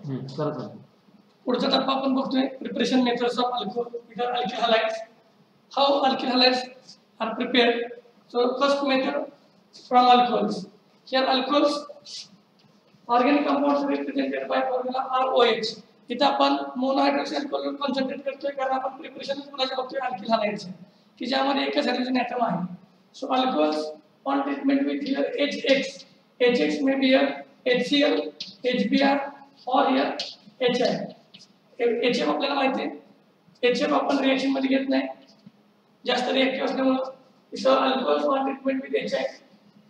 करा सर. पुढचा टप्पा आपण बघतोय प्रिपरेशन मेथड्स ऑफ अल्कोहोल इधर alkyl halides how alkyl halides are prepared so first method from alcohols here alcohols organic compounds represented by formula ROH इथं आपण मोनोहायड्रोक्सी alcohol concentrate करतोय कारण आपण प्रिपरेशन कुणाचे बघतोय अल्किल हलाइड्स की ज्यामध्ये एकच हायड्रोजन ऍटम आहे so alcohols on treatment with here HX may be here HCl HBr or here HI HF आपल्याला माहिती आहे HF आपण रिएक्शन मध्ये घेत नाही जास्त रिएक्टिव्ह असल्यामुळे so alcohols on treatment with HI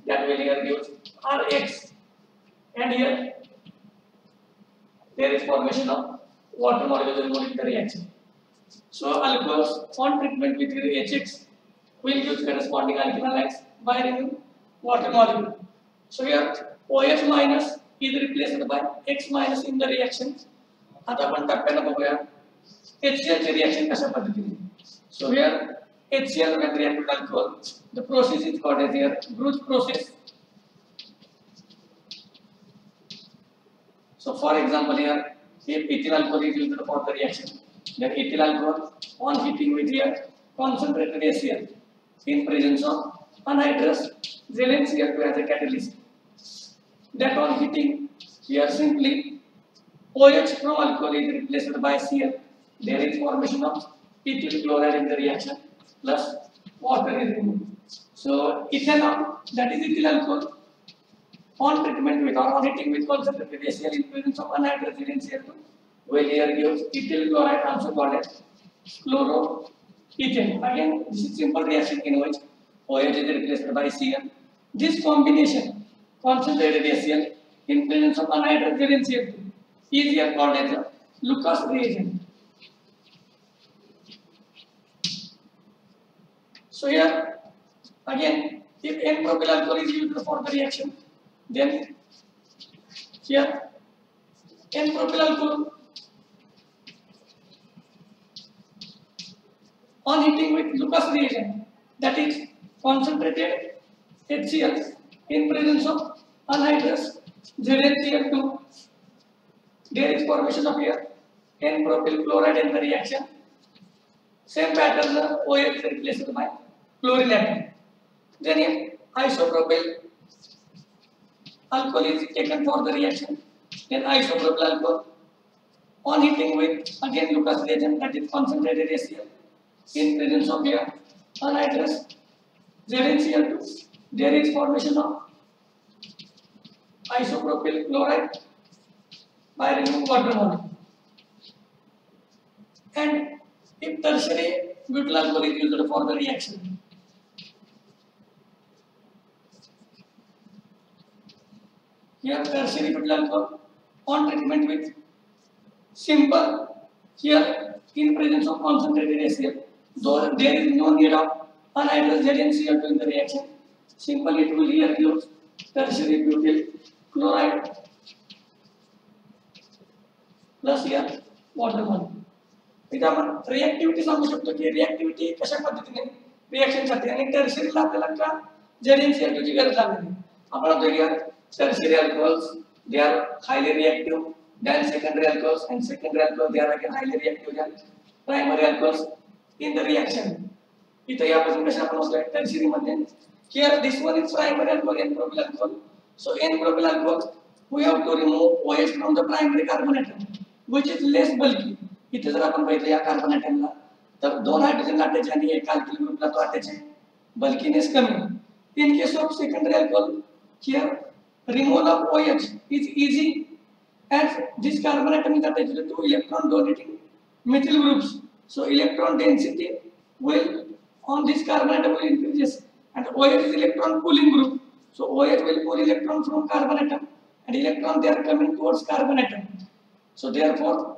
that will here gives RX and here there is formation of water molecule in the reaction so alcohols on treatment with HX will give corresponding alkyl halides by removing water molecule so here OH minus is replaced by X minus in the reaction आता आपण टप्प्याने बघूया HCl ची reaction कशा पद्धतीने so here HCl when react with alcohol the process is called as here Bruch process so for example here if ethyl alcohol is used for the reaction then ethyl alcohol on heating with here concentrated HCl in presence of anhydrous xylene Cl2 as a catalyst that on heating here simply OH from alcohol is replaced by Cl there is formation of ethyl chloride in the reaction plus water is removed so ethanol that is ethyl alcohol on treatment with or on heating with concentrated HCl in presence of anhydrous xylene Cl2 will here gives ethyl chloride also called as chloroethane again this is simple reaction in which OH is replaced by Cl this combination concentrated HCl in presence of anhydrous xylene Cl2 is here called as a Lucas reagent. So here again, if N-propyl alcohol is used for the reaction, then here N-propyl alcohol on heating with Lucas reagent, that is concentrated HCl in presence of anhydrous ZnCl2. There is formation of here N-propyl chloride in the reaction. Same pattern OH is replaced by chlorine atom. Then if isopropyl alcohol is taken for the reaction, then isopropyl alcohol on heating with again Lucas reagent that is concentrated HCl in presence of here anhydrous ZnCl2. There is formation of isopropyl chloride by removing water molecule. And if tertiary butyl alcohol is used for the reaction, here tertiary butyl alcohol on treatment with simple here in presence of concentrated HCl, though there is no need of anhydrous ZnCl2 in the reaction, simply it will here use tertiary butyl chloride plus या water molecule इथे आपण रिएक्टिव्हिटी सांगू शकतो की रिएक्टिव्हिटी कशा पद्धतीने रिएक्शनसाठी आणि टर्शियरीला आपल्याला का ZnCl2 ची गरज लागली आपण म्हणतो की tertiary alcohols they are highly reactive than secondary alcohols and secondary alcohol they are again highly reactive than primary alcohols in the reaction इथे यापासून कशा आपण म्हणतोय टर्शियरी मध्ये here this one is primary alcohol N propyl alcohol so N propyl alcohol we have to remove OH from the primary carbon atom which is less bulky इथे जर आपण बघितलं या कार्बन ॲटमला तर दोन हायड्रोजन लाटायचे आणि एक अल्किल ग्रुपला तो वाटायचे बल्कीनेस कमी इन case of secondary alcohol here removal of OH is easy as this carbon atom is attached to two electron donating methyl groups so electron density will on this carbon atom will increases and OH is electron pulling group so OH will pull electron from carbon atom and electron they are coming towards carbon atom. So therefore,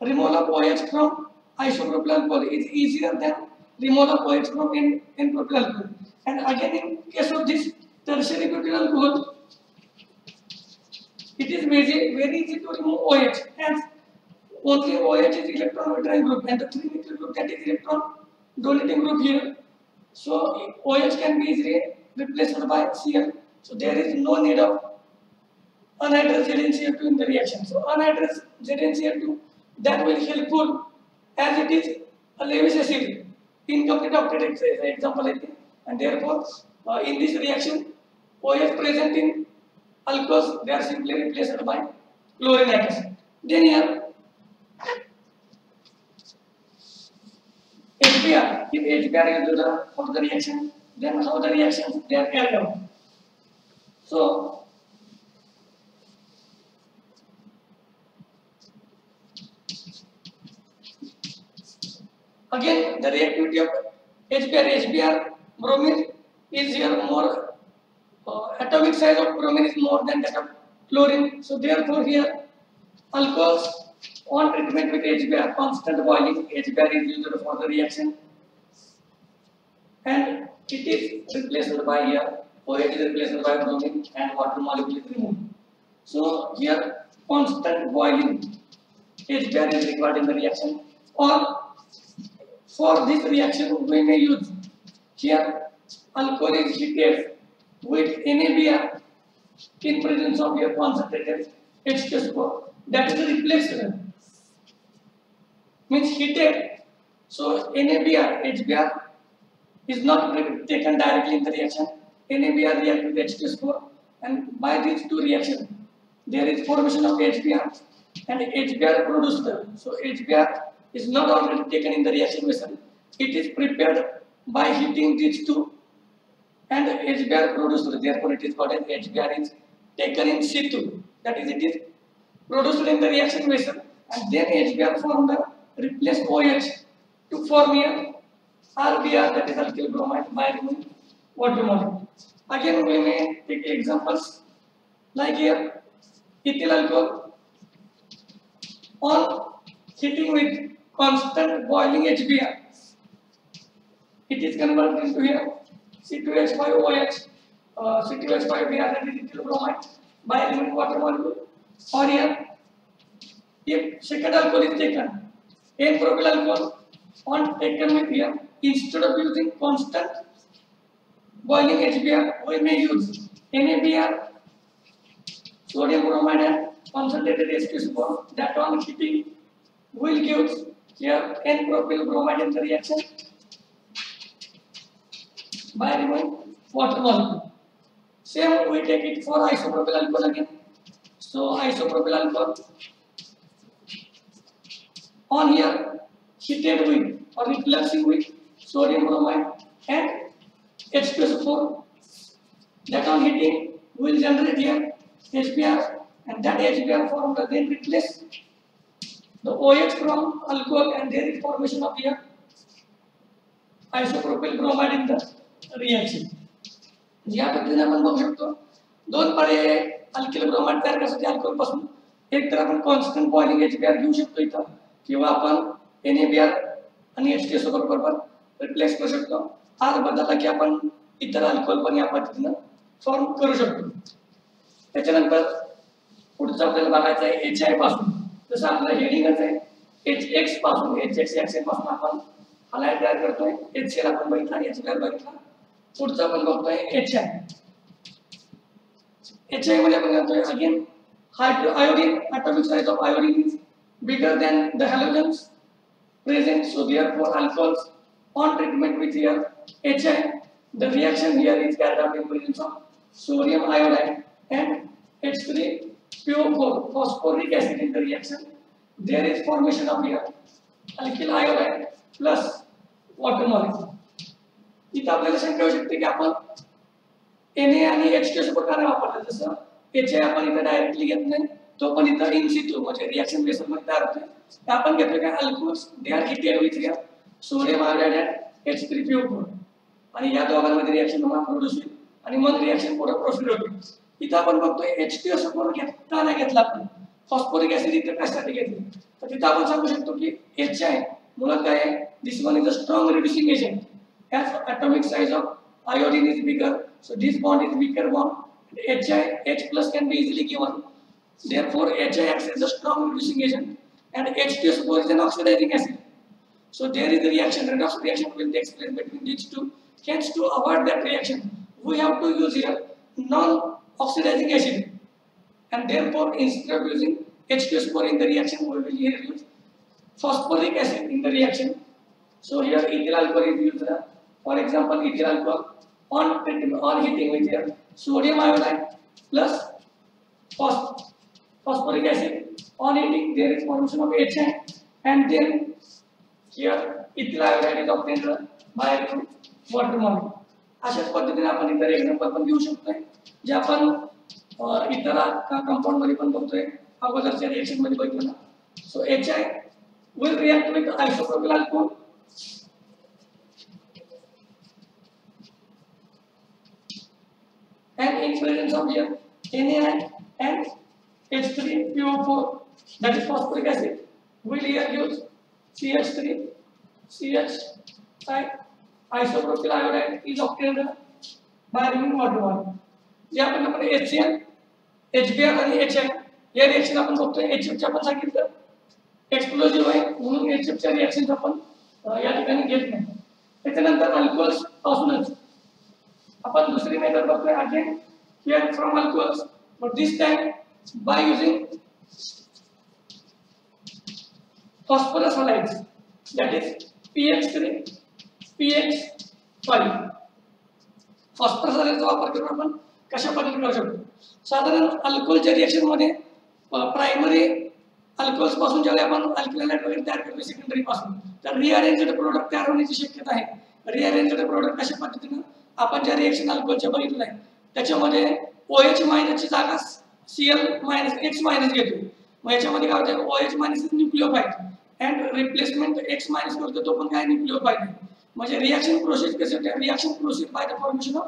removal of OH from isopropyl alcohol is easier than removal of OH from N-propyl alcohol. And again, in case of this tertiary butyl alcohol, it is very easy to remove OH as only OH is electron withdrawing group and the 3-methyl group that is electron donating group here. So OH can be easily replaced by Cl. So there is no need of anhydrous ZnCl2 in the reaction. So anhydrous ZnCl2, that will helpful as it is a Lewis acid, incomplete octet is an example, I think, and therefore in this reaction OH present in alcohols, they are simply replaced by chlorinated acid. Then here HBr, if HBr is used for the reaction, then how the reactions they are carried out. So again the reactivity of HBr bromine is here more, atomic size of bromine is more than that of chlorine. So therefore here alcohols on treatment with HBr, constant boiling, HBr is used for the reaction, and it is replaced by here OH is replaced by bromine and water molecule is removed. So here constant boiling HBr is required in the reaction, or for this reaction we may use here alcohol is heated with NaBr in presence of your concentrated H2SO4, that is replaced, means heated. So NaBr, HBr is not taken directly in the reaction. NaBr react with H2SO4, and by these two reactions there is formation of HBr and HBr produced. So HBr is not already taken in the reaction vessel, it is prepared by heating these two and HBr produced, therefore it is called as HBr is taken in situ, that is it is produced in the reaction vessel, and then HBr formed replace OH to form here RBr, that is alkyl bromide, by removing water molecule. Again we may take examples like here ethyl alcohol on heating with constant boiling HBr, it is converted into here C2H5OH, C2H5Br, that is ethyl bromide, by removing water molecule. Or here, if second alcohol is taken, N-propyl alcohol on taken with here, instead of using constant boiling HBr, we may use NaBr, sodium bromide and concentrated H2SO4, that on heating will give here N-propyl bromide in the reaction by removing water molecule. Same we take it for isopropyl alcohol again. So isopropyl alcohol on here heated with or repluxing with sodium bromide and H2SO4, that on heating will generate here HBr, and that HBr formed then replace the OH from alcohol, and there is formation of here isopropyl bromide in the reaction. या पद्धतीने आपण बघू शकतो दोन पर्याय alkyl bromide तयार करण्यासाठी alcohol पासून एक तर आपण कॉन्स्टंट बॉइलिंग HBr घेऊ शकतो इथं, किंवा आपण NaBr आणि H2SO4 बरोबर रिप्लेस करू शकतो. आर बदलला की आपण इतर अल्कोहोल पण या पद्धतीने फॉर्म करू शकतो. त्याच्यानंतर पुढचं आपल्याला बघायचं आहे HI पासून, जसं आपलं हेडिंगच आहे HX पासून, HX एक्सेल पासून आपण हायलाइट तयार करतोय. HCl आपण बघितला आणि HBr बघितला. पुढचा आपण बघतोय HI. HI मध्ये आपण म्हणतोय again iodine, atomic size of iodine is bigger than the halogens present, so therefore alcohols on treatment with here HI, the reaction here is carried out in presence of sodium iodide and H3PO4, phosphoric acid in the reaction. There is formation of here alkyl iodide plus water molecule. इथं आपल्याला शंका येऊ शकते की आपण Na आणि H2SO4 का नाही वापरलं, जसं HI आपण इथं डायरेक्टली घेत नाही, तो पण इथं इन सिटू म्हणजे रिएक्शन बेसल मध्ये तयार होते. आपण घेतोय काय alcohols, they are heated with here sodium iodide and H3PO4, आणि या दोघांमध्ये रिएक्शन होणार प्रोड्यूस होईल आणि मग रिएक्शन पुढे प्रोसीड होते. इथं आपण बघतोय H2SO4 का नाही घेतला आपण, फॉस्फोरिक ऍसिड इथं कशासाठी घेतली, तर तिथं आपण सांगू शकतो की HI मुळात काय आहे, this one is a strong reducing agent. As atomic size of iodine is bigger, so this bond is weaker bond. HI, H plus can be easily given. Therefore, HI acts as a strong reducing agent, and H2SO4 is an oxidizing acid. So there is a reaction, redox reaction will take place between these two. Hence, to avoid that reaction, we have to use here non-oxidizing acid. and therefore instead of using H2SO4 in the reaction, we will here use phosphoric acid in the reaction. So here ethyl alcohol is used. For example, ethyl alcohol on heating with here sodium iodide plus phosphoric acid. On heating there is formation of HI, and then here ethyl iodide is obtained by water molecule. अशाच पद्धतीने आपण इतर example पण घेऊ शकतो जे आपण इतर compound मध्ये पण बघतोय अगोदरच्या रिएक्शन मध्ये बघितलं ना. सो HI will react with isopropyl alcohol and in presence of here NaI and H3PO4, that is phosphoric acid, will here use CH3 CHI isopropyl iodide is obtained by removing water molecule. जे आपण HCl HBr आणि HN या reaction आपण बघतोय. HF च्या आपण सांगितलं explosive आहे म्हणून HF च्या रिएक्शन आपण या ठिकाणी घेत नाही. त्याच्यानंतर अल्कोहोल्स पासूनच आपण दुसरी मेथड बघतोय again here from alcohols, but this time by using phosphorus halides, that is PH3 PH5. फॉस्फरस हलाइडचा वापर करून आपण कशा पद्धतीने करू शकतो. साधारण अल्कोहोलच्या रिएक्शन मध्ये प्रायमरी अल्कोहोल्स पासून ज्यावेळी आपण अल्किल हलाइड वगैरे तयार करतो सेकंडरी पासून, तर रिअरेंज्ड प्रोडक्ट तयार होण्याची शक्यता आहे. रिअरेंज्ड प्रोडक्ट कशा पद्धतीने आपण ज्या रिएक्शन अल्कोहोलच्या बघितलं आहे त्याच्यामध्ये OH मायनसची जागा Cl मायनस X मायनस घेतो. मग याच्यामध्ये काय होतं OH minus is nucleophile and replacement X minus करतो तो पण काय न्यूक्लियोफाइल आहे. म्हणजे रिएक्शन प्रोसेस कशी होते, reaction process by the formation of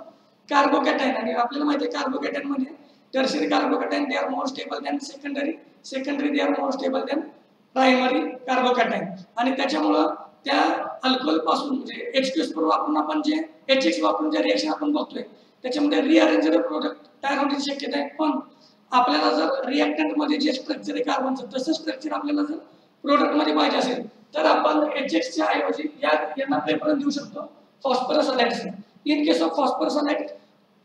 carbocation. आणि आपल्याला माहिती आहे कार्बोकॅटायन मध्ये tertiary carbocation they are more stable than secondary they are more stable than primary carbocation. आणि त्याच्यामुळे त्या अल्कोहोल पासून म्हणजे H2SO4 वापरून आपण जे HX वापरून जे रिएक्शन आपण बघतोय त्याच्यामध्ये रिअरेंज्ड प्रोडक्ट तयार होण्याची शक्यता आहे. पण आपल्याला जर रिएक्टंट मध्ये जे स्ट्रक्चर आहे कार्बनचं तसं स्ट्रक्चर आपल्याला जर प्रोडक्ट मध्ये पाहिजे असेल तर आपण HX च्या ऐवजी यांना प्रेफरन्स देऊ शकतो phosphorus halides. In case of phosphorus halide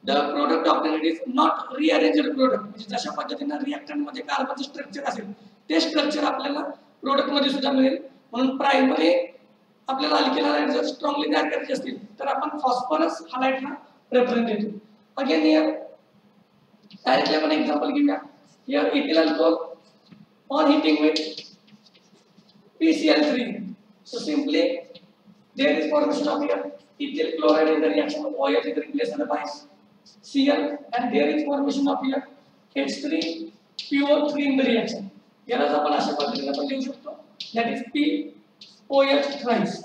the product obtained is not rearranged product. म्हणजे जशा पद्धतीने रिएक्टंट मध्ये कार्बनचं स्ट्रक्चर असेल ते स्ट्रक्चर आपल्याला प्रोडक्ट मध्ये सुद्धा मिळेल. म्हणून प्रायमरी आपल्याला अल्किल हलाइड जर स्ट्रॉंगली तयार करायचे असतील तर आपण फॉस्फरस हलाइडला प्रेफरन्स देतो. अगेन हियर डायरेक्टली आपण एक्झाम्पल घेऊया. Here ethyl alcohol on heating with PCl3. So simply there is formation of here ethyl chloride in the reaction. OH is replaced by Cl and there is formation of here H3PO3 in the reaction. यालाच आपण अशा पद्धतीने आपण लिहू शकतो that is POH thrice.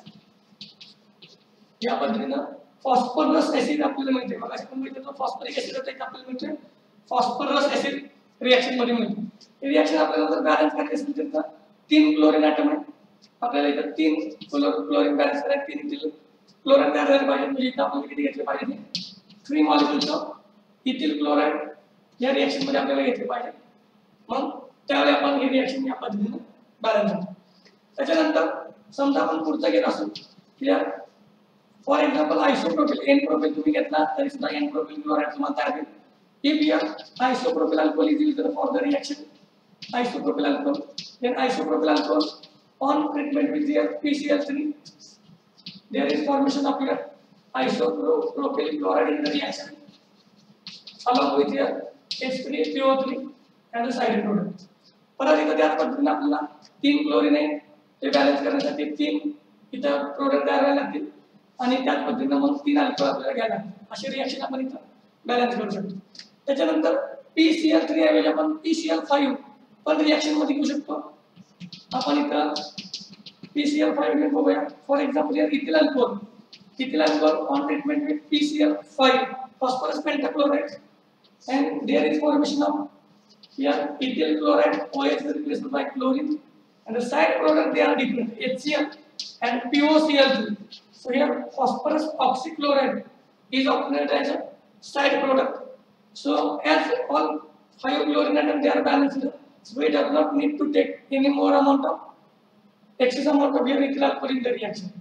या पद्धतीने phosphorus acid आपल्याला मिळते. मग आपण माहिती तो फॉस्फरिक ऍसिड होता आपल्याला मिळते फॉस्फरस ऍसिड रिएक्शन मध्ये मिळते. हे रिएक्शन आपल्याला जर बॅलन्स करायचे असेल तर 3 क्लोरीन ॲटम आहे आपल्याला इथं 3 क्लोरीन बॅलन्स करायचे 3 इथिल क्लोराईड तयार झाले पाहिजे. म्हणजे इथं आपण किती घेतले पाहिजे 3 मॉलिक्युल्स ऑफ इथिल क्लोराईड या रिएक्शन मध्ये आपल्याला घेतले पाहिजे. मग त्यावेळी आपण ही रिएक्शन या पद्धतीने बॅलन्स होतो. त्याच्यानंतर समजा आपण पुढचं घेत असू clear for example isopropyl N propyl तुम्ही घेतला तरी सुद्धा एन प्रोपिल क्लोराईड तुम्हाला तयार होईल. If here isopropyl alcohol is used for the reaction isopropyl alcohol, then isopropyl alcohol on treatment with here PCl3 there is formation of here isopropyl chloride in the reaction along with here H3PO3 and the side product. परत इथं त्याच पद्धतीने आपल्याला 3 chlorine आहे ते balance करण्यासाठी 3 इथं product तयार व्हायला लागतील आणि त्याच पद्धतीने मग 3 अल्कोहोल आपल्याला घ्यायला लागतील. अशी रिएक्शन आपण इथं बॅलन्स करू शकतो. त्याच्यानंतर PCl3 ऐवजी आपण PCl5 पण रिएक्शन मध्ये घेऊ शकतो. आपण इथं PCl5 घेऊन बघूया. For example here ethyl alcohol on treatment with PCl5 phosphorus pentachloride and there is formation of here ethyl chloride OH is replaced by chlorine and the side product they are different HCl and POCl3. So here phosphorus oxychloride is obtained as a side product. So as all 5 chlorine atoms they are balanced, so we does not need to take any more amount of excess amount of here ethyl alcohol in the reaction.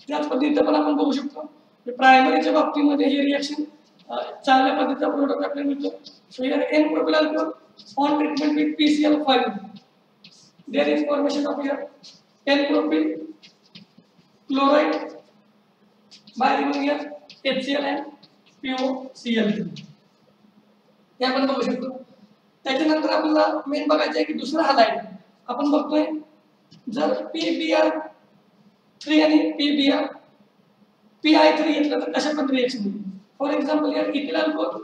त्याच पद्धतीने पण आपण बघू शकतो की प्रायमरीच्या बाबतीमध्ये ही reaction चांगल्या पद्धतीचा प्रोडक्ट आपल्याला मिळतो. So here N propyl alcohol on treatment with PCl5 there is formation of here N propyl chloride by removing here HCl and POCl3 हे आपण बघू शकतो. त्याच्यानंतर आपल्याला मेन बघायचं आहे की दुसरा हलाइड आपण बघतोय जर PBr3 आणि PI3 घेतलं तर कशा पण रिएक्शन होईल. For example here ethyl alcohol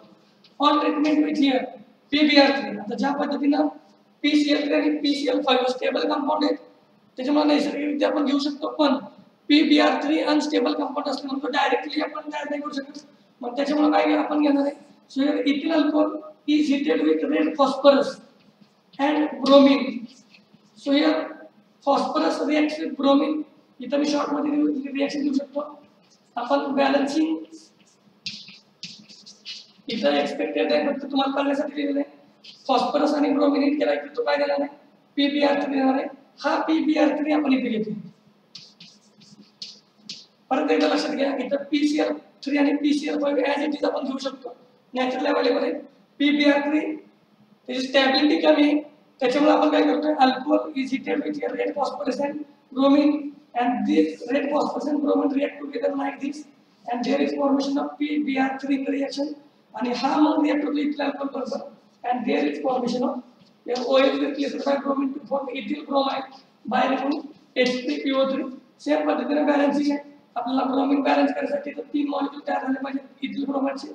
on treatment with here PBr3 आता ज्या पद्धतीनं PCl3 आणि PCl5 स्टेबल कंपाऊंड आहेत त्याच्यामुळे नैसर्गिकरित्या आपण घेऊ शकतो. पण PBr3 अनस्टेबल कंपाऊंड असल्यामुळे तो डायरेक्टली आपण तयार नाही करू शकत. मग त्याच्यामुळे काय आपण घेणार आहे. So here ethyl alcohol is heated with red phosphorus and bromine. So here phosphorus reacts with bromine. इथं मी शॉर्ट मध्ये रिएक्शन देऊ शकतो. आपण बॅलन्सिंग इथं एक्सपेक्टेड आहे फक्त तुम्हाला कळण्यासाठी लिहिलेलं आहे. फॉस्फरस आणि ब्रोमिन हिट केला की तो काय देणार आहे PBr3 देणार आहे. हा PBr3 आपण इथे घेतो. परत एकदा लक्षात घ्या इथं PCl3 आणि PCl5 ऍज इट इज आपण घेऊ शकतो. नॅचरल अवेलेबल आहे. PBr3 त्याची स्टॅबिलिटी कमी आहे त्याच्यामुळे आपण काय करतोय alcohol is heated with red phosphorus and bromine and this red phosphorus and bromine react together like this and there is formation of PBr3 in the reaction आणि हा मग रिएक्ट होतो इथिल अल्कोहोल बरोबर and there is formation of OH replaced by bromine to form ethyl bromide by removing H3PO3. Same पद्धतीने balancing आहे. आपल्याला bromine balance करण्यासाठी तर 3 मॉलिक्यूल तयार झाले पाहिजे इथिल ब्रोमाइडचे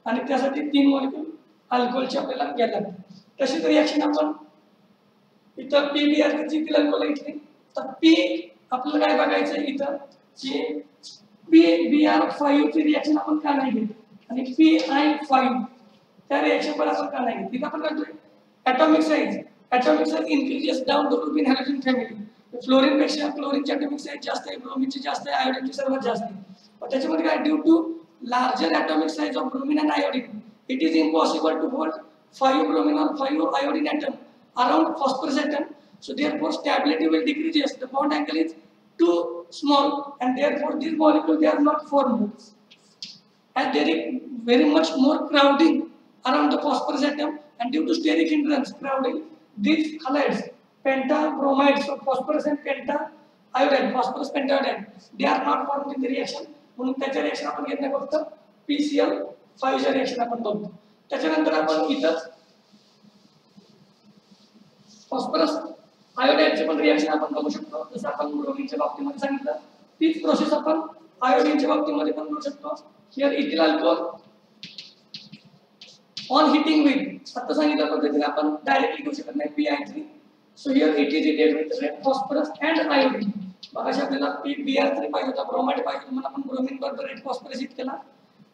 आणि त्यासाठी 3 मॉलिक्यूल अल्कोहोलचे आपल्याला घ्यायला लागतात. तशीच रिएक्शन आपण इथं PBr3 ची इथिल अल्कोहोल घेतली तर P आपल्याला काय बघायचं इथं की PBr5 ची रिएक्शन आपण का नाही घेत आणि PI5 त्या रिएक्शन पण आपण का नाही घेत. तिथं आपण करतोय atomic size increases down the loop in halogen family. Fluorine पेक्षा क्लोरीनची atomic size जास्त आहे ब्रोमिनची जास्त आहे आयोडीनची सर्वात जास्त आहे. पण त्याच्यामध्ये काय due to larger atomic size of bromine and iodine it is impossible to hold 5 bromine or 5 iodine atom around phosphorus atom. So therefore stability will decrease. The bond angle is too small and therefore these molecules they are not formed. And there is very much more crowding around the phosphorus atom and due to steric hindrance crowding these halides pentabromides of phosphorus and pentaiodine phosphorus pentaiodine they are not formed in the reaction. म्हणून त्याच्या reaction आपण घेत नाही फक्त PCl5 च्या reaction आपण बघतो. त्याच्यानंतर आपण इथं फॉस्फरस आयोडाईडचे पण रिएक्शन आपण बघू शकतो. जसं आपण ब्रोमिनच्या बाबतीमध्ये सांगितलं तीच प्रोसेस आपण आयोडीनच्या बाबतीमध्ये पण करू शकतो. Here ethyl alcohol on heating with आता सांगितल्या पद्धतीने आपण डायरेक्टली घेऊ शकत नाही PI3. So here it is heated with red phosphorus and iodine. मगाशी आपल्याला PBr3 पाहिजे होता ब्रोमाइड पाहिजे म्हणून आपण ब्रोमिन बरोबर रेड फॉस्फरस हिट केला.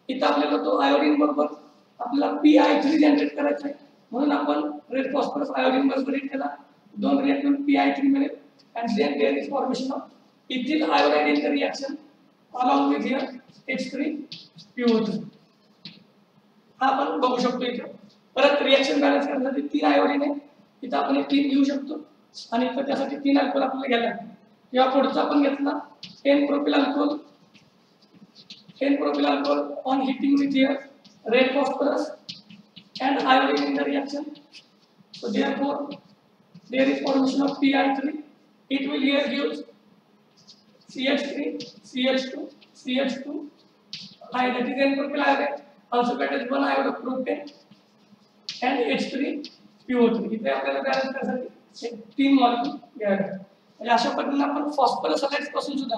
इथं आपल्याला तो आयोडीन बरोबर आपल्याला PI3 जनरेट करायचा आहे म्हणून आपण रेड फॉस्फरस आयोडीन बरोबर हिट केला. दोन रिएक्शन PI3 मिळेल and then there is formation of ethyl iodide in the reaction along with here H3PO3. हा आपण बघू शकतो इथे. परत रिएक्शन बॅलन्स करण्यासाठी 3 आयोडीन आहे इथं आपण 3 घेऊ शकतो आणि इथं त्यासाठी 3 अल्कोहोल आपल्याला घ्यायला लागतात. या पुढचा आपण घेतला N propyl alcohol on heating with here red phosphorus and iodine in the reaction. So therefore there is formation of PI3. It will here gives CH3, CH2, CH2. That is N propyl iodide. Also contains 1 iode of propane and H3PO3. इथे आपल्याला balance करण्यासाठी 3 molecule घ्यावे लागतात. म्हणजे अशा पद्धतीने आपण phosphorus halides पासून सुद्धा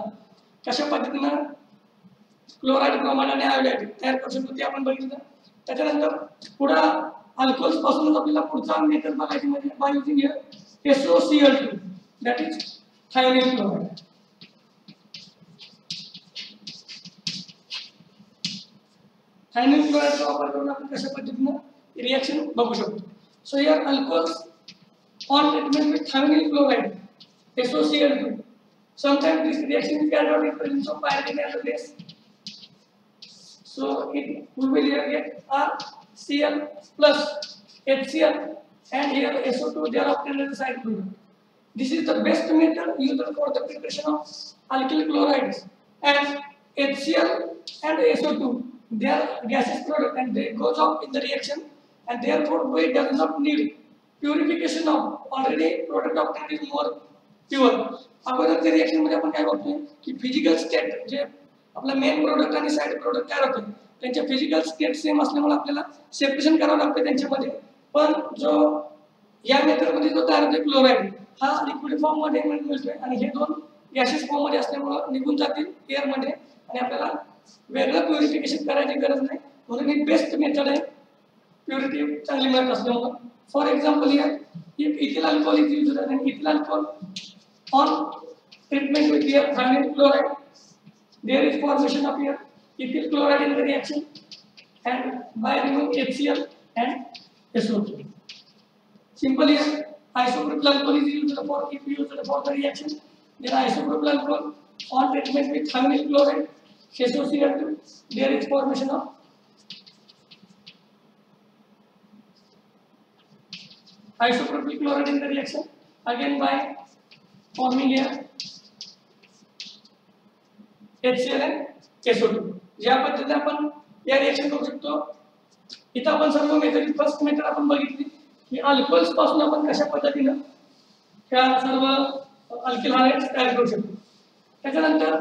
कशा पद्धतीने क्लोराइड ब्रोमाइड आणि आयोडाइड तयार करू शकतो ते आपण बघितलं. त्याच्यानंतर पुढे अल्कोहोल्स पासून आपल्याला पुढचा मेथड बघायची म्हणजे by using here SOCl2 that is thionyl chloride. Thionyl क्लोराइडचा वापर करून आपण कशा पद्धतीने रिएक्शन बघू शकतो. So here alcohols on treatment with thionyl chloride SOCl2. Sometimes this reaction is carried out in presence of pyridine as a base. So we will here get RCl plus HCl and here SO2 they are obtained as a side product. This is the best method used for the preparation of alkyl chlorides and HCl and SO2 their gaseous product and they goes off in the reaction, and therefore we does not need purification of already product obtained is more pure. अगोदर reaction मध्ये आपण काय बघतोय की physical state जे आपला main product आणि side product तयार होते त्यांच्या फिजिकल स्टेट सेम असल्यामुळे आपल्याला सेपरेशन करावं लागतं त्यांच्यामध्ये. पण जो या मेथड मध्ये जो तयार होतो क्लोराईड हा लिक्विड फॉर्म मध्ये मिळतोय आणि हे दोन गॅसेस फॉर्म मध्ये असल्यामुळे निघून जातील एअर मध्ये आणि आपल्याला वेगळं प्युरिफिकेशन करायची गरज नाही. म्हणून ही बेस्ट मेथड आहे प्युरिटी चांगली मिळत असल्यामुळे. For example here if ethyl alcohol is used as an ethyl alcohol on treatment with here thionyl chloride, there is formation of here ethyl chloride in the reaction and by removing HCl and SO2. Simple here isopropyl alcohol is used for the reaction, then isopropyl alcohol on treatment with thionyl chloride SOCl2, there is formation of isopropyl chloride in the reaction again by forming here HCl and SO2. या पद्धतीने आपण या reaction करू शकतो. इथं आपण सर्व method first method आपण बघितली की अल्कोहोल्स पासून आपण कशा पद्धतीने ह्या सर्व अल्किल हायड्राइड्स तयार करू शकतो. त्याच्यानंतर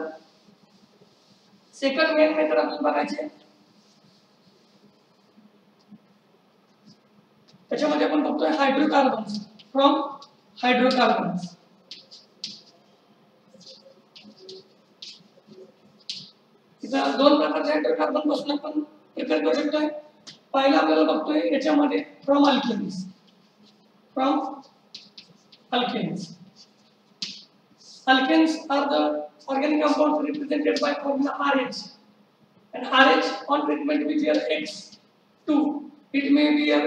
सेकंड मेन मेथड आपण बघायचे त्याच्यामध्ये आपण बघतोय हायड्रोकार्बन्स फ्रॉम हायड्रोकार्बन्स. इथं दोन प्रकारचे हायड्रोकार्बन पासून आपण प्रिपेअर करू शकतोय. पहिला आपल्याला बघतोय याच्यामध्ये from alkenes. Alkenes are the organic compounds represented by formula RH, and RH on treatment with your X2 it may be a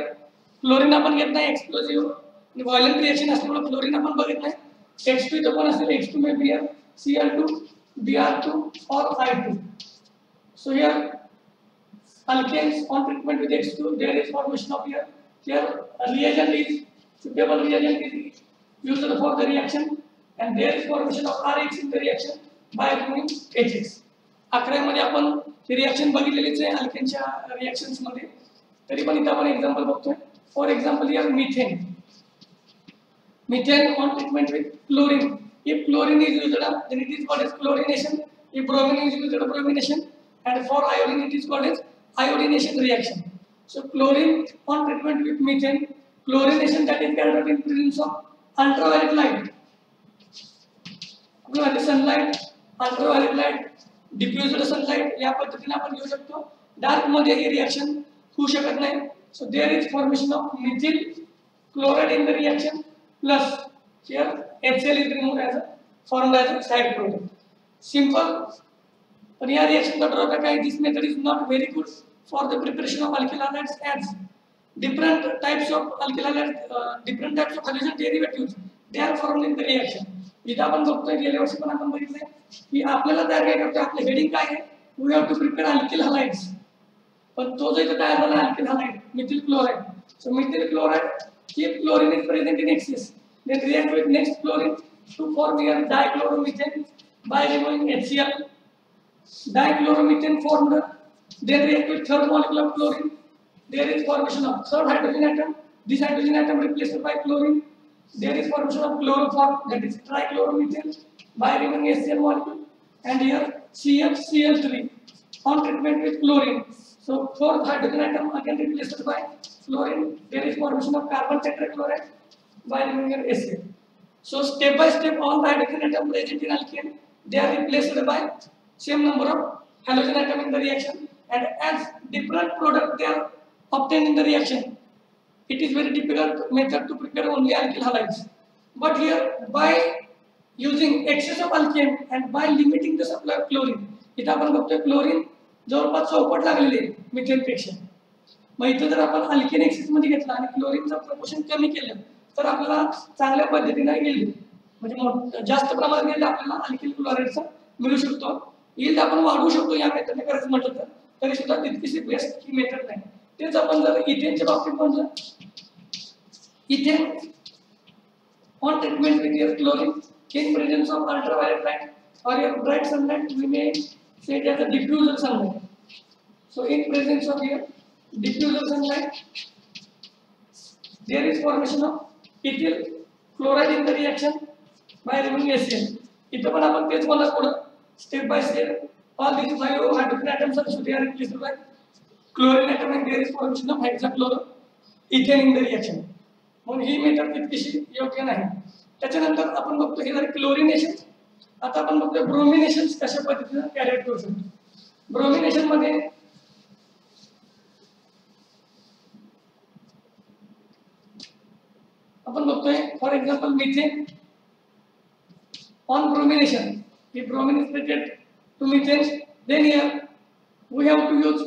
chlorine आपण घेत नाही एक्सप्लोसिव्ह आणि व्हायलेंट रिएक्शन असल्यामुळे क्लोरीन आपण बघत नाही. X2 इथं पण असेल X2 may be a Cl2, Br2 or I2. So here alkanes on treatment with X2 there is formation of here reagent is suitable reagent is used for the reaction and there is formation of RH in the reaction by removing HX. 11 मध्ये आपण ही reaction बघितलेलीच आहे अल्केनच्या reactions मध्ये. तरी पण इथं आपण example बघतोय. For example, here methane. Methane on treatment with chlorine. If chlorine is used, then it is called as chlorination. If bromine is used, bromination. And for iodine, it is called as iodination reaction. So chlorine on treatment with methane, chlorination that is carried out in presence of ultraviolet light. Sunlight, ultraviolet light, diffused sunlight. या पद्धतीने आपण घेऊ शकतो. Dark मध्ये ही reaction होऊ शकत नाही. So there is formation of methyl chloride in the reaction plus here HCl is removed as a formed as a side product. Simple. But here reaction का drawback है this method is not very good for the preparation of alkyl halides as different types of alkyl halides, different types of halogen derivatives they are formed in the reaction. इथं आपण बघतोय गेल्या वर्षी पण आपण बघितलंय की आपल्याला तयार काय करतोय आपलं हेडिंग काय आहे we have to prepare alkyl halides. पण तो जो इथं तयार झाला alkyl halide methyl chloride. So methyl chloride if chlorine is present in excess then react with next chlorine to form here dichloromethane by removing HCl. Dichloromethane formed then react with third molecule of chlorine. There is formation of third hydrogen atom. This hydrogen atom replaced by chlorine. There is formation of chloroform that is trichloromethane by removing HCl molecule and here CFCl3 on treatment with chlorine. So fourth hydrogen atom again replaced by fluorine. There is formation of carbon tetrachloride by removing HCl. So step by step all the hydrogen atom present in alkane they are replaced by same number of halogen atom in the reaction and as different product they are obtained in the reaction. It is very difficult method to prepare only alkyl halides. But here by using excess of alkane and by limiting the supply of chlorine, इथं आपण बघतोय chlorine जवळपास चौपट लागलेली आहे methane पेक्षा. मग इथं जर आपण अल्केन एक्सेस मध्ये घेतला आणि क्लोरीनचं प्रपोर्शन कमी केलं तर आपल्याला चांगल्या पद्धतीने यील्ड म्हणजे जास्त प्रमाणात यील्ड आपल्याला अल्किल क्लोराईडचा मिळू शकतो. यील्ड आपण वाढवू शकतो या मेथडने करायचं म्हटलं तर तरी सुद्धा तितकीशी बेस्ट ही मेथड नाही. तेच आपण जर इथेनच्या बाबतीत म्हणलं ethane on treatment with your chlorine in presence of ultraviolet light or your bright sunlight we may say it as a diffuser sunlight. So in presence of here diffuser sunlight, there is formation of ethyl chloride in the reaction by removing HCl. इथं पण आपण तेच बोलणार पुढे step by step. All these 5 hydrogen atoms are they are replaced by chlorine atom and there is formation of hexachloroethane in the reaction. म्हणून ही method तितकीशी योग्य नाही. त्याच्यानंतर आपण बघतो हे झाले क्लोरिनेशन. आता आपण बघतो ब्रोमिनेशन कशा पद्धतीने कॅरी आउट करू शकतो. ब्रोमिनेशन मध्ये आपण बघतोय for example methane on bromination. If bromine is related to methane, then here we have to use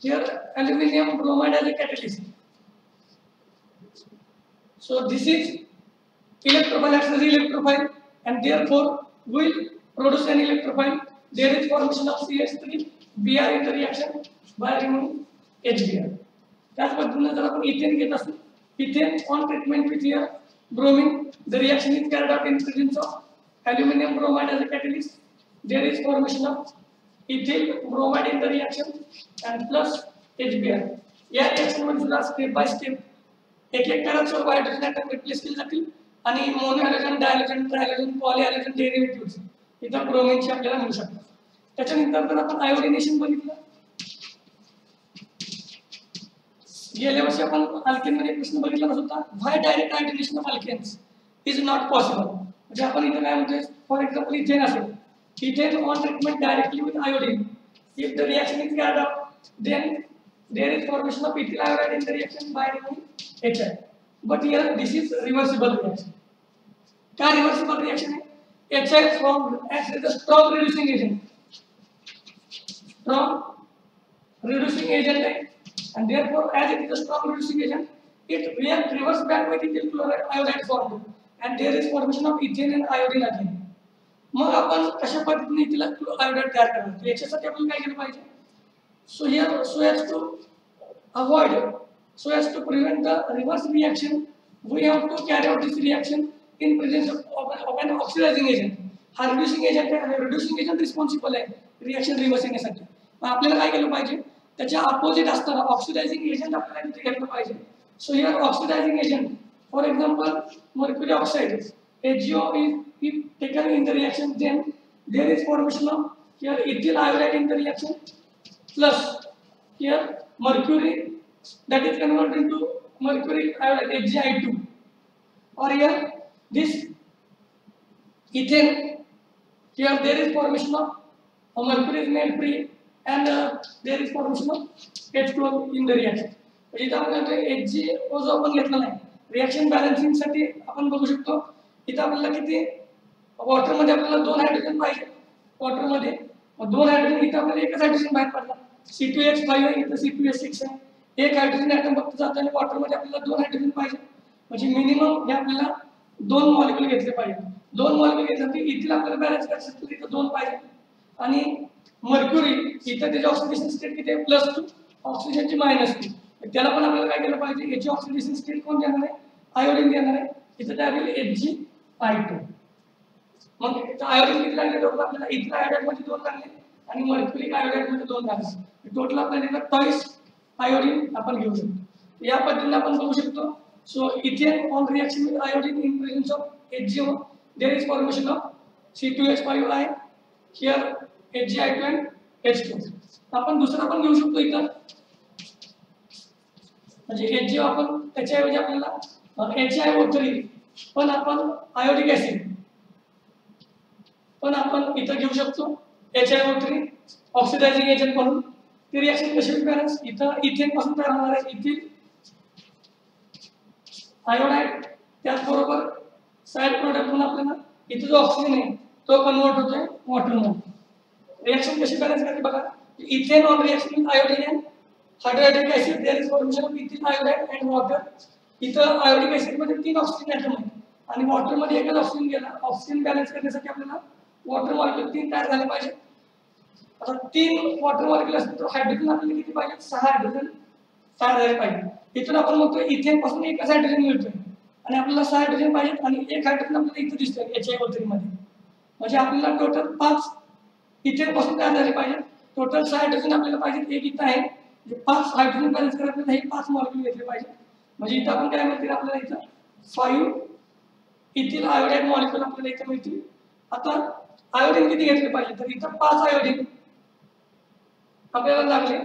here aluminum bromide as a catalyst. So this is electrophile acts as electrophile and therefore will produce an electrophile. There is formation of CH3 Br in the reaction by removing HBr. त्याच पद्धतीने जर आपण ethane घेत असू, ethane on treatment with here bromine, the reaction is carried out in presence of aluminum bromide as a catalyst. There is formation of ethyl bromide in the reaction and plus HBr. या reaction मध्ये सुद्धा step by step एक एक करत सर्व hydrogen atom replace केले जातील आणि mono halogen, डायहॅलोजन, ट्रायहॅलोजन, पॉलीहॅलोजन derivatives इथं ब्रोमिनचे आपल्याला मिळू शकतात. त्याच्यानंतर जर आपण आयोडिनेशन बघितलं, गेल्या वर्षी आपण अल्केन मध्ये प्रश्न बघितला होता, why direct iodination of alkenes is not possible. म्हणजे आपण इथे काय म्हणतोय, फॉर एक्झाम्पल इथेन असेल, ethane on treatment directly with iodine, if the reaction is carried out, then there is formation of ethyl iodide in the reaction by removing HI. But here this is reversible reaction. क्या reversible reaction है? HI formed as a strong reducing agent. Strong reducing agent है, and therefore as it is a strong reducing agent, it reacts reverse back with ethyl chloride iodide formed, and there is formation of ethane and iodine again. मग आपण कशा पद्धतीने इथला iodide तयार करणार, याच्यासाठी आपण काय केलं पाहिजे? So here, so as to avoid, so as to prevent the reverse reaction, we have to carry out this reaction in presence of an oxidizing agent. हा reducing agent आहे आणि reducing agent responsible आहे reaction reverse येण्यासाठी. मग आपल्याला काय केलं पाहिजे, त्याच्या अपोजिट असणारा oxidizing agent आपल्याला इथे घेतलं पाहिजे. So here oxidizing agent, for example mercury oxide, HgO is taken in the reaction, then there is formation of here ethyl iodide in the reaction plus here mercury that is converted into mercury iodide HgI2, or here this ethane, here there is formation of mercury is made free and there is formation of H2O in the reaction. इथं आपण म्हणतोय HgO जो आपण घेतला नाही, reaction balancing साठी आपण बघू शकतो इथं आपल्याला किती वॉटर मध्ये आपल्याला 2 हायड्रोजन पाहिजे, वॉटर मध्ये 2 हायड्रोजन, इथं आपल्याला एकच हायड्रोजन बाहेर पडला, C2H5 आहे, इथं C2H6 आहे, एक हायड्रोजन ऍटम फक्त जातो आणि वॉटर मध्ये आपल्याला 2 हायड्रोजन पाहिजे. म्हणजे मिनिमम हे आपल्याला 2 मॉलिक्यूल घेतले पाहिजे. 2 मॉलिक्यूल घेतले की इथं आपल्याला बॅलन्स करायचं तर इथं 2 पाहिजे. आणि मर्क्युरी इथं त्याची ऑक्सिडेशन स्टेट किती आहे, +2, ऑक्सिजनची -2, त्याला पण आपल्याला काय केलं पाहिजे, याची ऑक्सिडेशन स्टेट कोण देणार आहे, आयोडीन देणार आहे. इथं काय होईल, HgI2. मग इथं आयोडीन किती लागले, टोटल आपल्याला इथं आयोडाइड मध्ये 2 लागले आणि मर्क्युरिक आयोडाइड मध्ये 2 लागले, टोटल आपल्याला 22 आयोडीन आपण घेऊ शकतो. या पद्धतीने आपण बघू शकतो. So ethane on reaction with iodine in presence of HgO, there is formation of C2H5I, here HgI2 and H2. आपण दुसरा पण घेऊ शकतो इथं, म्हणजे HgO आपण त्याच्याऐवजी आपल्याला HiO3 पण आपण आयोडिक ऍसिड पण आपण इथं घेऊ शकतो, HiO3 ऑक्सिडायझिंग एजंट म्हणून. ती रिएक्शन कशी होईल बॅलन्स, इथं इथेन पासून तयार होणार आहे इथिल आयोडाइड, त्याचबरोबर साइड प्रोडक्ट म्हणून आपल्याला इथं जो ऑक्सिजन आहे तो कन्वर्ट होतोय वॉटर मध्ये. रिएक्शन कशी बॅलन्स करते बघा, ethane on reaction with iodine and hydrochloric acid, there is formation of ethyl iodide and water. इथं आयोडिक ऍसिड मध्ये 3 ऑक्सिजन ऍटम आहेत आणि वॉटर मध्ये एकच ऑक्सिजन गेला. ऑक्सिजन बॅलन्स करण्यासाठी आपल्याला वॉटर मॉलिक्यूल 3 तयार झाले पाहिजे. आता 3 वॉटर मॉलिक्यूल असतील तर हायड्रोजन आपल्याला किती पाहिजे, 6 हायड्रोजन तयार झाले पाहिजे. इथून आपण म्हणतो इथेन पासून एकच हायड्रोजन मिळतोय आणि आपल्याला 6 हायड्रोजन पाहिजे आणि एक हायड्रोजन आपल्याला इथे दिसतोय HiO3 मध्ये. म्हणजे आपल्याला टोटल 5 इथेन पासून तयार झाले पाहिजे. टोटल 6 हायड्रोजन आपल्याला पाहिजे, एक इथं आहे, जे 5 हायड्रोजन बॅलन्स करायला आपल्याला हे 5 मॉलिक्यूल घेतले पाहिजे. म्हणजे इथं आपण काय म्हणतील आपल्याला इथं 5 इथिल आयोडाइड मॉलिक्यूल आपल्याला इथं मिळतील. आता आयोडीन किती घेतले पाहिजे, तर इथं 5 आयोडीन आपल्याला लागले.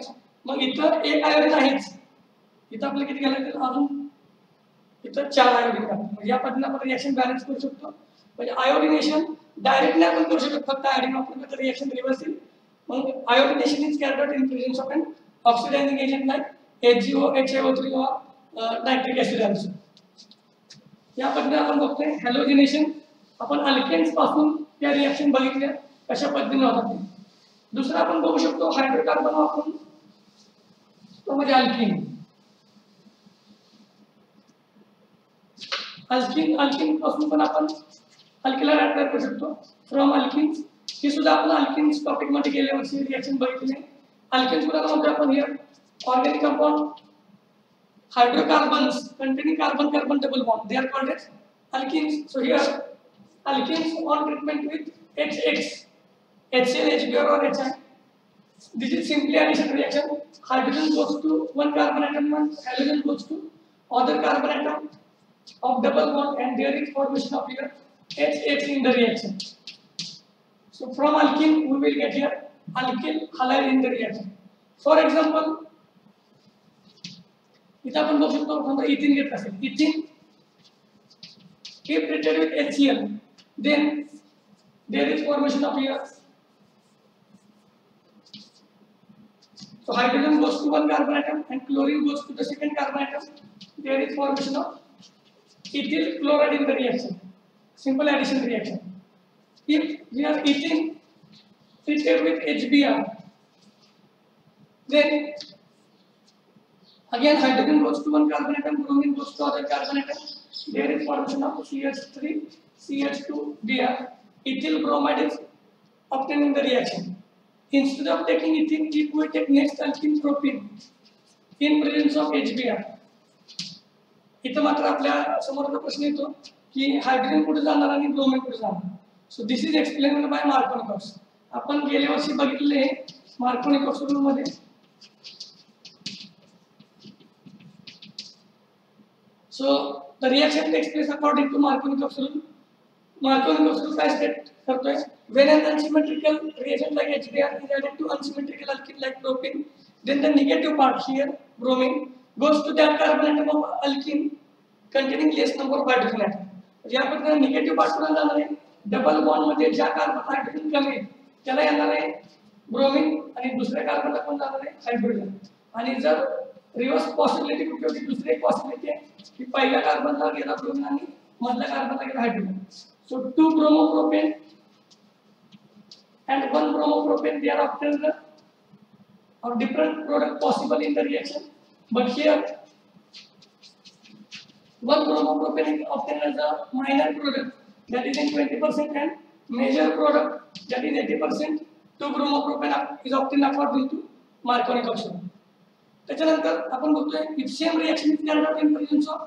मग इथं 1 आयोडीन आहेच, इथं आपल्याला किती घ्यायला लागेल, अजून इथं 4 आयोडीन लागतात. म्हणजे या पद्धतीने आपण रिएक्शन बॅलन्स करू शकतो. म्हणजे आयोडिनेशन डायरेक्टली आपण करू शकतो, फक्त आयोडीन वापरून तर रिएक्शन रिव्हर्स येईल. मग iodination is carried out in presence of an oxidizing agent like HgO, HiO3 और नाइट्रिक ऍसिड आल्सो. या पद्धतीने आपण बघतोय हॅलोजिनेशन. आपण अल्केन्स पासून या रिएक्शन बघितल्या कशा पद्धतीने होतात ते. दुसरा आपण बघू शकतो हायड्रोकार्बन वापरून, तो म्हणजे अल्कीन. अल्कीन पासून पण आपण अल्किलाइड तयार करू शकतो फ्रॉम अल्किन्स. हे सुद्धा आपण अल्किन्स टॉपिक मध्ये गेल्या वर्षी रिएक्शन बघितली. अल्किन्स कुणाला म्हणतो आपण, here organic compound hydrocarbons containing carbon carbon double bond, they are called as alkenes. So here alkenes on treatment with HX, HCl, HBr or HI, this is simply addition reaction. Hydrogen goes to one carbon atom, one halogen goes to other carbon atom of double bond, and there is formation of here HX in the reaction. So from alkene we will get here alkyl halide in the reaction. For example, इथं आपण बघू शकतो समजा इथिन घेत असेल, इथिन if treated with HCl, then there is formation of here. So hydrogen goes to one carbon atom and chlorine goes to the second carbon atom. There is formation of ethyl chloride in the reaction. Simple addition reaction. If we are ethene treated with HBr, then again hydrogen goes to one carbon atom, bromine goes to other carbon atom. There is formation of CH3, CH2Br. Ethyl bromide is obtained in the reaction. Instead of taking ethene, if we take next alkene propene in presence of HBr. इथं मात्र आपल्या समोर प्रश्न येतो की hydrogen कुठे जाणार आणि ब्रोमीन कुठे जाणार. So this is explained by Markovnikov. आपण गेल्या वर्षी बघितले मार्कोनिकॉस रूल मध्ये. So the reaction takes place according to Markovnikov rule. Markovnikov rule काय स्टेट करतोय, when an unsymmetrical reagent like HBr is added to unsymmetrical alkene like propene, then the negative part here bromine goes to that carbon atom of alkene containing less number of hydrogen atom. या पद्धतीने negative part कुठे जाणार आहे, double bond मध्ये ज्या carbon hydrogen कमी आहे त्याला येणार आहे ब्रोमीन आणि दुसऱ्या कार्बनला कोण जाणार आहे हायड्रोजन. आणि जर रिव्हर्स पॉसिबिलिटी कुठे होती, दुसरी एक पॉसिबिलिटी आहे की पहिल्या कार्बनला गेला ब्रोमीन आणि मधल्या कार्बनला गेला hydrogen. So 2 bromopropane and 1 bromopropane, they are obtained or different product possible in the reaction, but here 1 bromopropane is obtained as a minor product that is in 20% and major product that is 80%. 2 bromopropane is obtained according to Markovnikov rule. त्याच्यानंतर आपण बघतोय if same reaction is carried out in presence of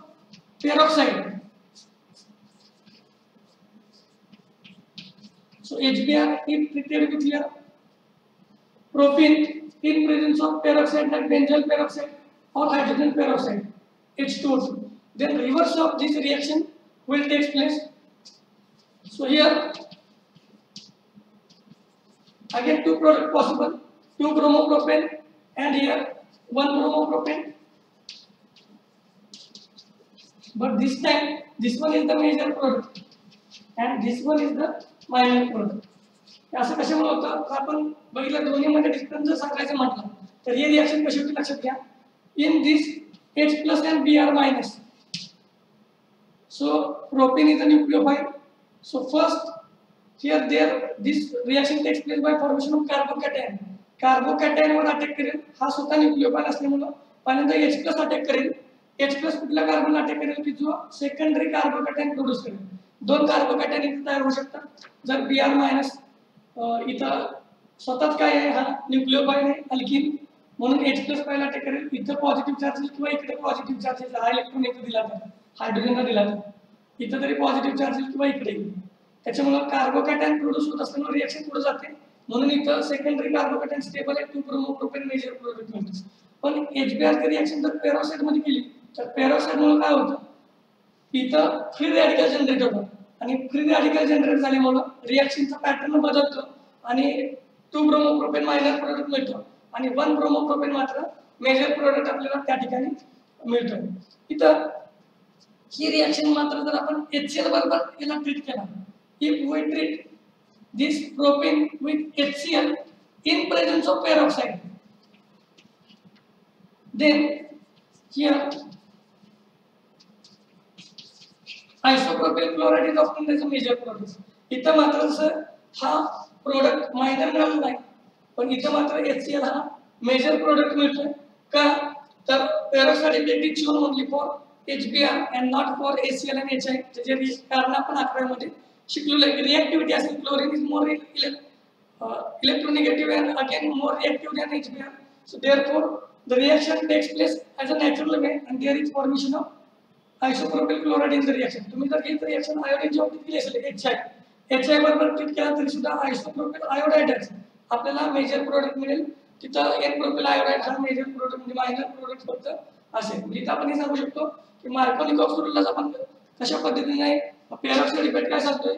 peroxide. So HBr if treated with here propene in presence of peroxide like benzyl peroxide or hydrogen peroxide H2O2, then reverse of this reaction will take place. So here again 2 product possible, 2 bromopropane and here 1 bromopropane, but this time this one is the major product and this one is the minor product. असं कशामुळे होतं तर आपण बघितलं दोन्ही मध्ये difference जर सांगायचं म्हटलं तर ही रिएक्शन कशी होती लक्षात घ्या. In this H+ and Br-, so propane is a nucleophile. So first here this reaction takes place by formation of carbocation. Carbocation were attack करेल, हा स्वतः न्यूक्लियोफाइल असल्यामुळे पहिल्यांदा H+ अटॅक करेल. H+ कुठल्या कार्बनला अटॅक करेल की जो सेकंडरी कार्बोकॅटायन प्रोड्यूस करेल. 2 कार्बोकॅटायन इथे तयार होऊ शकतात. जर Br- इथं स्वतःच काय आहे, हा न्यूक्लियोफाइल आहे अल्कीन, म्हणून H+ पहिला अटॅक करेल. इथं पॉझिटिव्ह चार्जेस किंवा इकडे पॉझिटिव्ह चार्जेस, हा इलेक्ट्रॉन इथे दिला तर हायड्रोजनला दिला तर इथं तरी पॉझिटिव्ह चार्जेस किंवा इकडे. त्याच्यामुळे कार्बोकॅटायन प्रोड्यूस होत असताना रिएक्शन पुढे जाते म्हणून इथं सेकंडरी कार्बोकॅटायन स्टेबल आहे 2 ब्रोमोप्रोपेन मेजर प्रोडक्ट मिळतं. पण HBr ची रिएक्शन जर पेरोक्साईड मध्ये केली तर पेरोक्साईड मुळे काय होतं, इथं फ्री रॅडिकल जनरेट होतं आणि फ्री रॅडिकल जनरेट झाल्यामुळे रिएक्शनचा पॅटर्न बदलतो आणि 2 ब्रोमोप्रोपेन मायनर प्रोडक्ट मिळतो आणि 1 ब्रोमोप्रोपेन मात्र मेजर प्रोडक्ट आपल्याला त्या ठिकाणी मिळतो. इथं ही रिएक्शन मात्र जर आपण HCl बरोबर याला ट्रीट केला, if we treat this propane with HCl in presence of peroxide, then here isopropyl chloride is often as a major product. इथं मात्र सर हा प्रोडक्ट मायनर मिळाला नाही, पण इथं मात्र HCl हा मेजर प्रोडक्ट मिळतोय का, तर peroxide effect is shown only for HBr and not for HCl and HI. त्याचे कारण आपण 11 मध्ये शिकलो आहे की रिएक्टिव्हिटी असेल chlorine is more electronegative and again more reactive than HBr. So therefore the reaction takes place as a natural way and there is formation of isopropyl chloride in the reaction. तुम्ही जर हे रिएक्शन आयोडीन ची बाबतीत केली असेल HI बरोबर treat केला तरी सुद्धा isopropyl iodide आपल्याला मेजर प्रोडक्ट मिळेल. तिथं N प्रोपिल आयोडाइड हा मेजर प्रोडक्ट म्हणजे मायनर प्रोडक्ट फक्त असेल. म्हणजे इथं आपण हे सांगू शकतो की मार्कोनिकॉक्स रूलला आपण कशा पद्धतीने पेरोक्साइड इफेक्ट काय सांगतोय,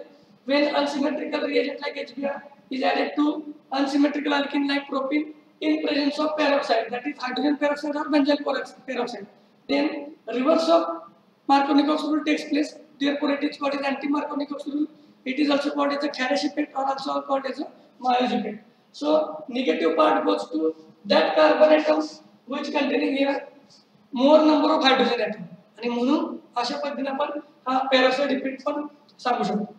when unsymmetrical reagent like HBr is added to unsymmetrical alkene like propene in presence of peroxide, that is hydrogen peroxide or benzyl peroxide, then reverse of Markovnikov rule takes place. Therefore it is called as anti-Markovnikov rule. It is also called as a Karash effect or also called as a Mayer's effect. So negative part goes to that carbon atom which containing here more number of hydrogen atom, आणि म्हणून अशा पद्धतीने आपण हा peroxide effect पण सांगू शकतो.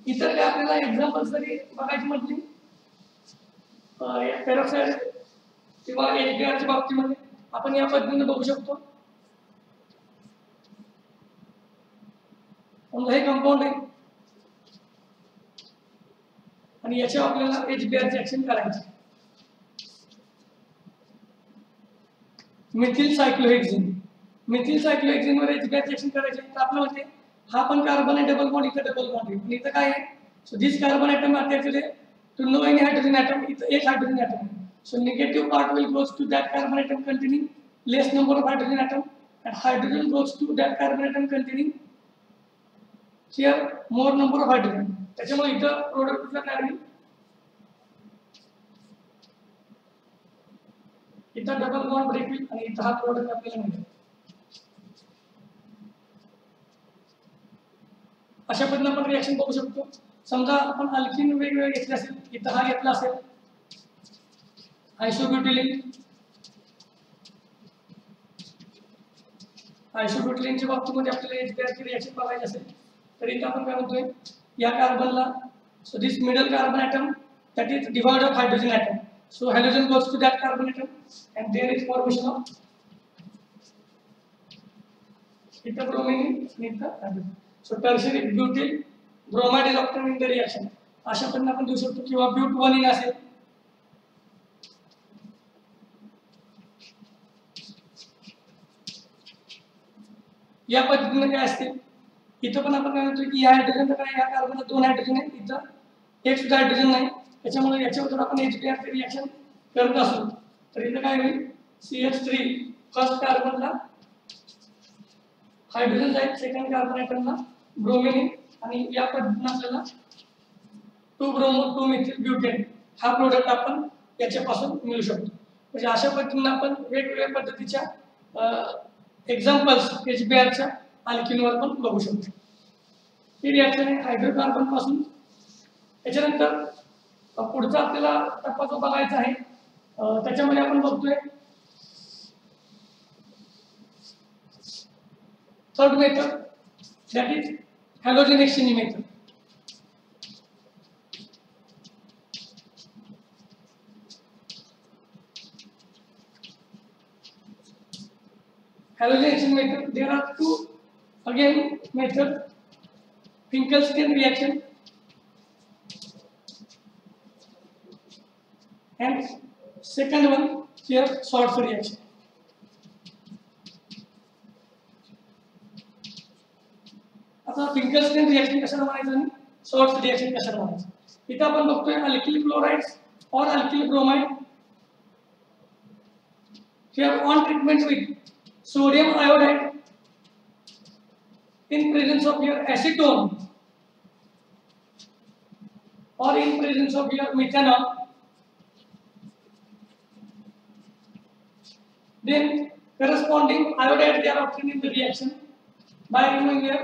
इतर काय आपल्याला एक्झाम्पल्स जरी बघायची म्हटली पेरोक्साइड किंवा HBr च्या बाबतीमध्ये आपण या पद्धतीने बघू शकतो. हे कंपाऊंड आहे आणि याच्यावर आपल्याला HBr ची ऍक्शन करायची. मिथिल सायक्लोहेक्झिन वर HBr ची ऍक्शन करायची. तर आपलं म्हणजे हा पण कार्बन आहे डबल बॉन्ड, इथं डबल बॉन्ड आहे. पण इथं काय आहे, so this carbon atom attached to no any hydrogen atom, इथं एक हायड्रोजन ॲटम आहे. So negative part will goes to that carbon atom containing less number of hydrogen atom and hydrogen goes to that carbon atom containing here more number of hydrogen. त्याच्यामुळे इथं product कुठला तयार होईल, इथं double bond break होईल आणि इथं हा प्रोडक्ट आपल्याला मिळेल. अशा पद्धतीने आपण रिएक्शन बघू शकतो. समजा आपण अल्किन वेगवेगळे घेतले असेल, इथं हा घेतला असेल आयसोब्युटिलीनच्या बाबतीमध्ये आपल्याला HBr ची रिएक्शन बघायची असेल तर इथं आपण काय म्हणतोय, या कार्बनला so this middle carbon atom that is devoid of hydrogen atom, so halogen goes to that carbon atom and there is formation of इथं bromine आणि इथं hydrogen. So tertiary butyl bromide is obtained in the reaction. अशा पद्धतीने आपण देऊ शकतो. किंवा but1 असेल, या पद्धतीने काय असते, इथं पण आपण काय म्हणतो की या हायड्रोजन काय, या कार्बनला 2 हायड्रोजन आहे, इथं एक सुद्धा हायड्रोजन नाही. त्याच्यामुळे याच्यावर जर आपण HBr ची रिएक्शन करत असू तर इथं काय होईल, CH3 फर्स्ट कार्बनला हायड्रोजन जाईल, सेकंड कार्बन ॲटमला ब्रोमिन आणि या पद्धतीने आपल्याला 2 ब्रोमो 2 मिथिल ब्युटेन हा प्रोडक्ट आपण याच्यापासून मिळू शकतो. म्हणजे अशा पद्धतीने आपण वेगवेगळ्या पद्धतीच्या एक्झाम्पल्स HBr च्या अल्किनवर पण बघू शकतो. ही रिएक्शन आहे हायड्रोकार्बन पासून. त्याच्यानंतर पुढचा आपल्याला टप्पा जो बघायचा आहे त्याच्यामध्ये आपण बघतोय third method, that is halogen exchange method. Halogen exchange method, there are two again method, Finkelstein reaction and second one here Schwarz reaction. आता फिंकल्स्टीन रिएक्शन कशाला म्हणायचं आणि शॉर्ट्स रिएक्शन कशाला म्हणायचं. इथं आपण बघतोय अल्किल क्लोराइड्स और alkyl bromide. Here on treatment with sodium iodide in presence of your acetone or in presence of your methanol, then corresponding iodide they are obtained in the reaction by removing here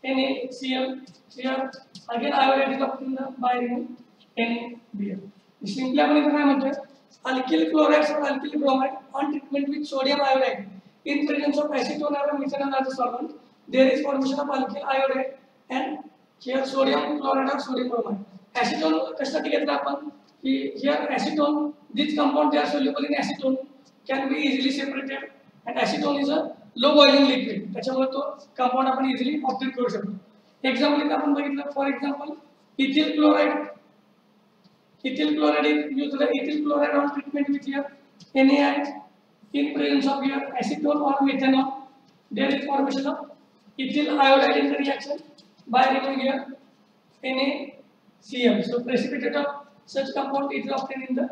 NaCl. Here again iodide is obtained by removing NaBr. Simply आपण इथे काय म्हणतोय, alkyl chlorides or alkyl bromide on treatment with sodium iodide in presence of acetone or methanol as a solvent, there is formation of alkyl iodide and here sodium chloride or sodium bromide. Acetone कशासाठी घेतला आपण की here acetone, these compounds they are soluble in acetone, can be easily separated and acetone is a low boiling liquid, त्याच्यामुळे तो compound आपण easily obtain करू शकतो. Example इथे आपण बघितलं, for example ethyl chloride. Ethyl chloride is used. Ethyl chloride on treatment with your NaI in presence of your acetone or methanol. There is formation of ethyl iodide in the reaction by removing your NaCl. So precipitate of such compound is obtained in the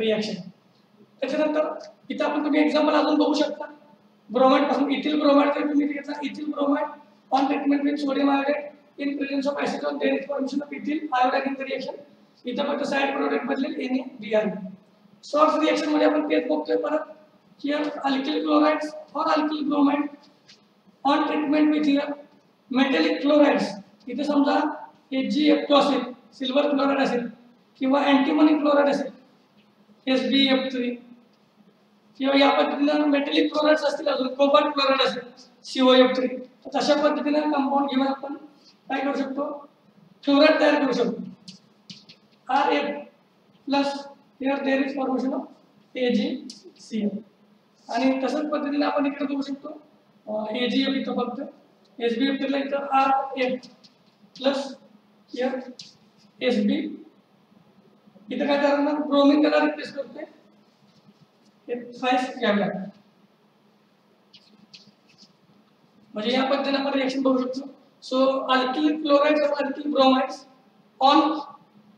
reaction. त्याच्यानंतर इथं आपण तुम्ही example अजून बघू शकता. Bromide पासून ethyl bromide जर तुम्ही घेतला, ethyl bromide on treatment with sodium iodide in presence of acetone, there is formation of ethyl iodide in the reaction. इथं फक्त साइड प्रोडक्ट बदलेल NaBr. सोर्स रिएक्शन मध्ये आपण तेच बघतोय परत. हियर अल्किल क्लोराइड्स और alkyl bromide on treatment with here metallic chlorides. इथे समजा HgF2 असेल, सिल्वर क्लोराइड असेल किंवा अँटीमनी क्लोराइड असेल SbF3 किंवा या पद्धतीने मेटॅलिक क्लोराइड्स असतील, अजून कोबाल्ट क्लोराइड असेल COF3. तर तशा पद्धतीने कंपाऊंड घेऊन आपण काय करू शकतो, क्लोराइड तयार करू शकतो. Rf plus here there is formation of AgCl. आणि तसंच पद्धतीने आपण इकडे बघू शकतो AgF इथं फक्त SbF3 ला इथं Rf plus here Sb. इथं काय करणार, ब्रोमिन त्याला रिप्लेस करतोय, F5 घ्यावे लागतात. म्हणजे या पद्धतीने आपण रिएक्शन बघू शकतो. सो अल्किल क्लोराइड्स और alkyl bromides on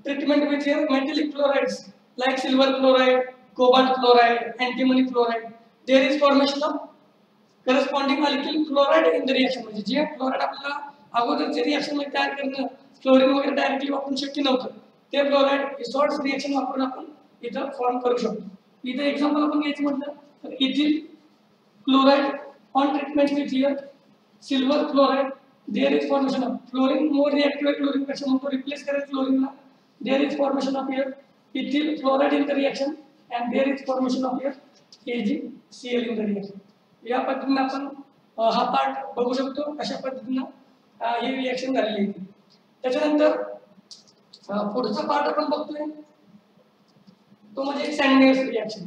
treatment with here metallic chlorides like silver chloride, cobalt chloride, antimony chloride, there is formation of corresponding alkyl chloride in the reaction. म्हणजे जे क्लोराइड आपल्याला अगोदरच्या रिएक्शन मध्ये तयार करणं क्लोरीन वगैरे डायरेक्टली वापरून शक्य नव्हतं, ते क्लोराइड सॉल्ट्स रिएक्शन वापरून आपण इथं फॉर्म करू शकतो. इथं एक्झाम्पल आपण घ्यायचं म्हटलं तर ethyl chloride on treatment with here silver chloride, there is formation of chlorine more reactive chlorine पेक्षा म्हणतो रिप्लेस करेल क्लोरीनला. There is formation of here ethyl chloride in the reaction and there is formation of here AgCl in the reaction. या पद्धतीने आपण हा part बघू शकतो कशा पद्धतीने ही रिएक्शन झालेली आहे. त्याच्यानंतर पुढचा पार्ट आपण बघतोय तो म्हणजे सॅन्डनेस रिएक्शन.